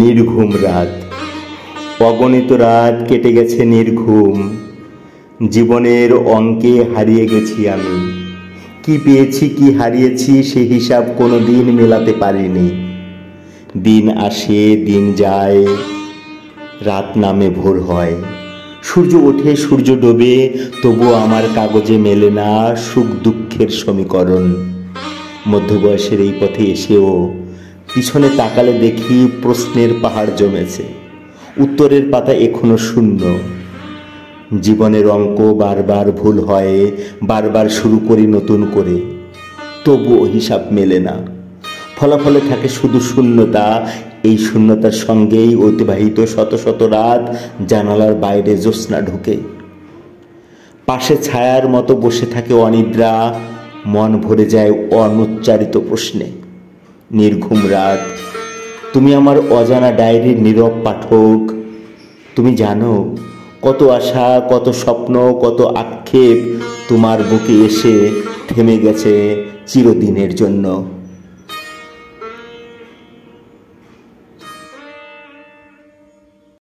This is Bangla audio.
নির্ঘুম রাত, অগণিত রাত কেটে গেছে নির্ঘুম। জীবনের অঙ্কে হারিয়ে গেছি আমি। কি পেয়েছি কি হারিয়েছি সে হিসাব কোনো দিন মেলাতে পারিনি। দিন আসে দিন যায়, রাত নামে ভোর হয়, সূর্য ওঠে সূর্য ডোবে, তবুও আমার কাগজে মেলে না সুখ দুঃখের সমীকরণ। মধ্যবয়সের এই পথে এসেও পিছনে তাকালে দেখি প্রশ্নের পাহাড় জমেছে, উত্তরের পাতা এখনো শূন্য। জীবনের অঙ্ক বারবার ভুল হয়, বারবার শুরু করি নতুন করে, তবুও হিসাব মেলে না। ফলাফলে থাকে শুধু শূন্যতা। এই শূন্যতার সঙ্গেই অতিবাহিত শত শত রাত। জানালার বাইরে জ্যোৎস্না ঢুকে, পাশে ছায়ার মতো বসে থাকে অনিদ্রা। মন ভরে যায় অনুচ্চারিত প্রশ্নে। নির্ঘুম রাত, তুমি আমার অজানা ডায়েরির নীরব পাঠক। তুমি জানো কত আশা, কত স্বপ্ন, কত আক্ষেপ তোমার বুকে এসে থেমে গেছে চিরদিনের জন্য।